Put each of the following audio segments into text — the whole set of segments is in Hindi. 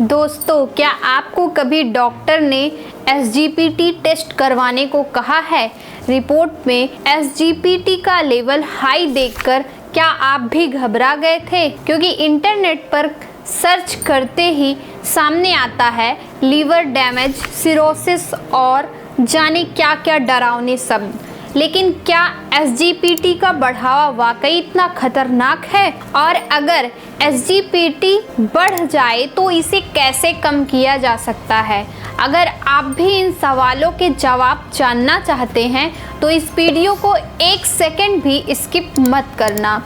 दोस्तों, क्या आपको कभी डॉक्टर ने SGPT टेस्ट करवाने को कहा है? रिपोर्ट में SGPT का लेवल हाई देखकर क्या आप भी घबरा गए थे? क्योंकि इंटरनेट पर सर्च करते ही सामने आता है लीवर डैमेज, सिरोसिस और जाने क्या क्या डरावने शब्द। लेकिन क्या SGPT का बढ़ावा वाकई इतना खतरनाक है? और अगर SGPT बढ़ जाए तो इसे कैसे कम किया जा सकता है? अगर आप भी इन सवालों के जवाब जानना चाहते हैं तो इस वीडियो को एक सेकंड भी स्किप मत करना,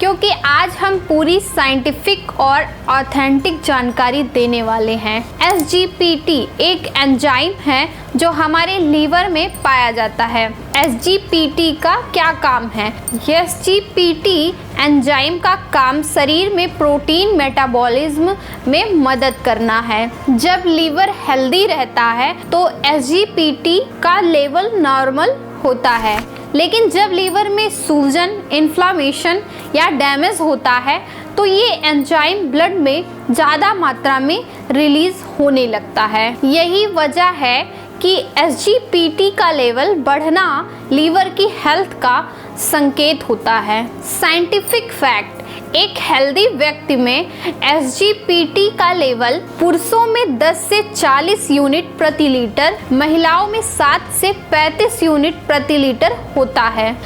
क्योंकि आज हम पूरी साइंटिफिक और ऑथेंटिक जानकारी देने वाले हैं। SGPT एक एंजाइम है जो हमारे लीवर में पाया जाता है। SGPT का क्या काम है? SGPT एंजाइम का काम शरीर में प्रोटीन मेटाबॉलिज्म में मदद करना है। जब लीवर हेल्दी रहता है तो SGPT का लेवल नॉर्मल होता है, लेकिन जब लीवर में सूजन, इन्फ्लामेशन या डैमेज होता है तो ये एंजाइम ब्लड में ज़्यादा मात्रा में रिलीज होने लगता है। यही वजह है कि SGPT का लेवल बढ़ना लीवर की हेल्थ का संकेत होता है। साइंटिफिक फैक्ट: एक हेल्दी व्यक्ति में SGPT का लेवल पुरुषों में 10 से 40 यूनिट प्रति लीटर, महिलाओं में 7 से 35 यूनिट प्रति लीटर होता है।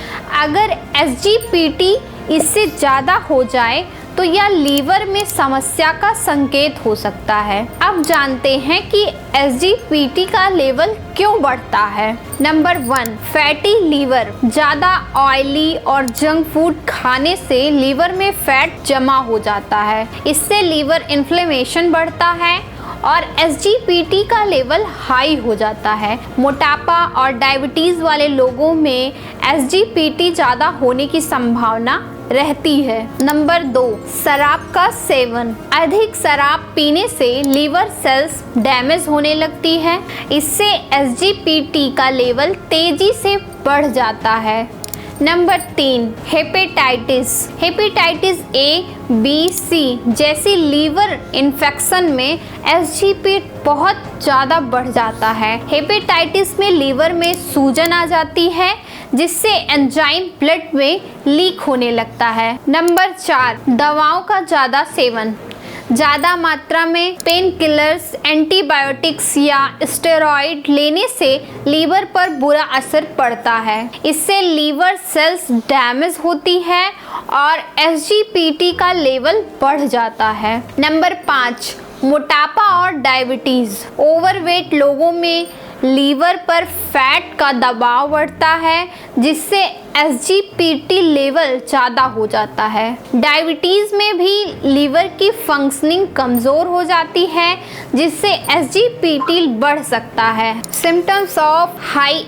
अगर SGPT इससे ज़्यादा हो जाए तो यह लीवर में समस्या का संकेत हो सकता है। अब जानते हैं कि SGPT का लेवल क्यों बढ़ता है। Number 1, fatty liver. ज़्यादा ऑयली और जंक फूड खाने से लीवर में फैट जमा हो जाता है। इससे लीवर इन्फ्लेमेशन बढ़ता है और SGPT का लेवल हाई हो जाता है। मोटापा और डायबिटीज़ वाले लोगों में SGPT ज़्यादा होने की संभावना रहती है। नंबर 2, शराब का सेवन। अधिक शराब पीने से लीवर सेल्स डैमेज होने लगती है। इससे SGPT का लेवल तेजी से बढ़ जाता है। Number 3, hepatitis. Hepatitis A, B, C जैसी लीवर इन्फेक्शन में SGPT बहुत ज़्यादा बढ़ जाता है। हेपेटाइटिस में लीवर में सूजन आ जाती है, जिससे एंजाइम ब्लड में लीक होने लगता है। नंबर 4, दवाओं का ज़्यादा सेवन। ज़्यादा मात्रा में पेन किलर्स, एंटीबायोटिक्स या स्टेरॉइड लेने से लीवर पर बुरा असर पड़ता है। इससे लीवर सेल्स डैमेज होती है और SGPT का लेवल बढ़ जाता है। नंबर 5, मोटापा और डायबिटीज़। ओवरवेट लोगों में लीवर पर फैट का दबाव बढ़ता है, जिससे SGPT लेवल ज़्यादा हो जाता है। डायबिटीज़ में भी लीवर की फंक्शनिंग कमज़ोर हो जाती है, जिससे SGPT बढ़ सकता है। सिम्टम्स ऑफ हाई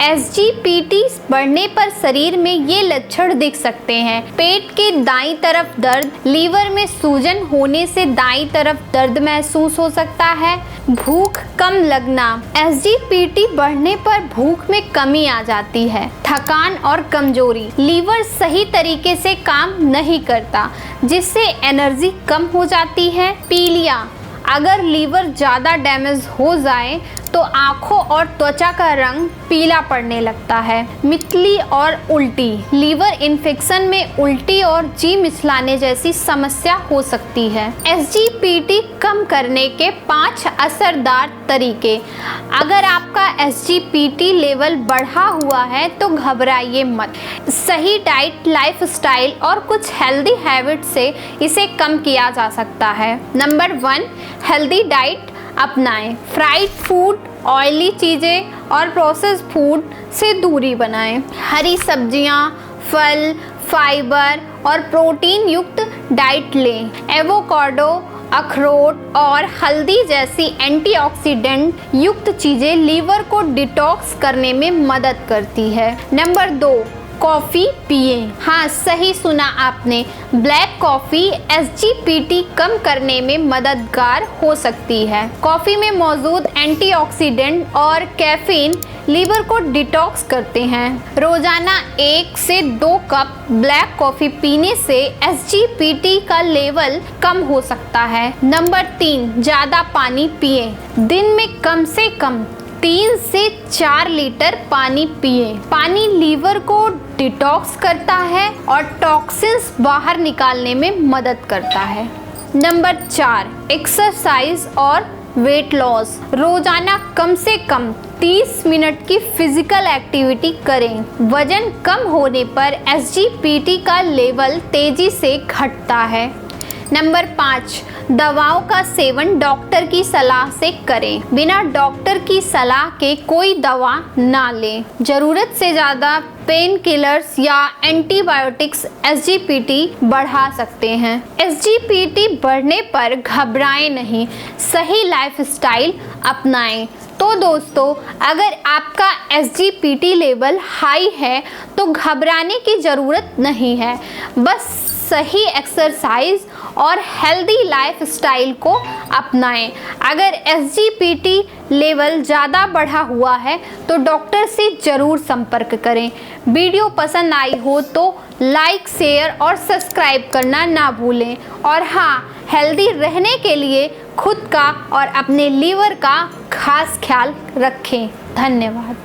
SGPT बढ़ने पर शरीर में ये लक्षण दिख सकते हैं: पेट के दाईं तरफ दर्द, लीवर में सूजन होने से दाईं तरफ दर्द महसूस हो सकता है, भूख कम लगना। SGPT बढ़ने पर भूख में कमी आ जाती है। थकान और कमजोरी, लीवर सही तरीके से काम नहीं करता, जिससे एनर्जी कम हो जाती है। पीलिया, अगर लीवर ज़्यादा डैमेज हो जाए तो आँखों और त्वचा का रंग पीला पड़ने लगता है। मितली और उल्टी, लीवर इन्फेक्शन में उल्टी और जी मिचलाने जैसी समस्या हो सकती है। SGPT कम करने के 5 असरदार तरीके। अगर आपका SGPT लेवल बढ़ा हुआ है तो घबराइए मत। सही डाइट, लाइफस्टाइल और कुछ हेल्दी हैबिट से इसे कम किया जा सकता है। नंबर 1, हेल्दी डाइट अपनाएं। फ्राइड फूड, ऑयली चीज़ें और प्रोसेस्ड फूड से दूरी बनाएं। हरी सब्जियां, फल, फाइबर और प्रोटीन युक्त डाइट लें। एवोकाडो, अखरोट और हल्दी जैसी एंटीऑक्सीडेंट युक्त चीज़ें लीवर को डिटॉक्स करने में मदद करती है। नंबर 2, कॉफ़ी पिए। हाँ, सही सुना आपने, ब्लैक कॉफ़ी SGPT कम करने में मददगार हो सकती है। कॉफ़ी में मौजूद एंटीऑक्सीडेंट और कैफीन लीवर को डिटॉक्स करते हैं। रोजाना 1 से 2 कप ब्लैक कॉफ़ी पीने से SGPT का लेवल कम हो सकता है। नंबर 3, ज़्यादा पानी पिए। दिन में कम से कम 3 से 4 लीटर पानी पिए। पानी लीवर को डिटॉक्स करता है और टॉक्सिन्स बाहर निकालने में मदद करता है। नंबर 4, एक्सरसाइज और वेट लॉस। रोजाना कम से कम 30 मिनट की फिजिकल एक्टिविटी करें। वजन कम होने पर SGPT का लेवल तेजी से घटता है। नंबर 5, दवाओं का सेवन डॉक्टर की सलाह से करें। बिना डॉक्टर की सलाह के कोई दवा ना लें। ज़रूरत से ज़्यादा पेन किलर्स या एंटीबायोटिक्स SGPT बढ़ा सकते हैं। SGPT बढ़ने पर घबराएं नहीं, सही लाइफस्टाइल अपनाएं। तो दोस्तों, अगर आपका SGPT लेवल हाई है तो घबराने की ज़रूरत नहीं है, बस सही एक्सरसाइज और हेल्दी लाइफस्टाइल को अपनाएं। अगर SGPT लेवल ज़्यादा बढ़ा हुआ है तो डॉक्टर से ज़रूर संपर्क करें। वीडियो पसंद आई हो तो लाइक, शेयर और सब्सक्राइब करना ना भूलें। और हाँ, हेल्दी रहने के लिए खुद का और अपने लीवर का खास ख्याल रखें। धन्यवाद।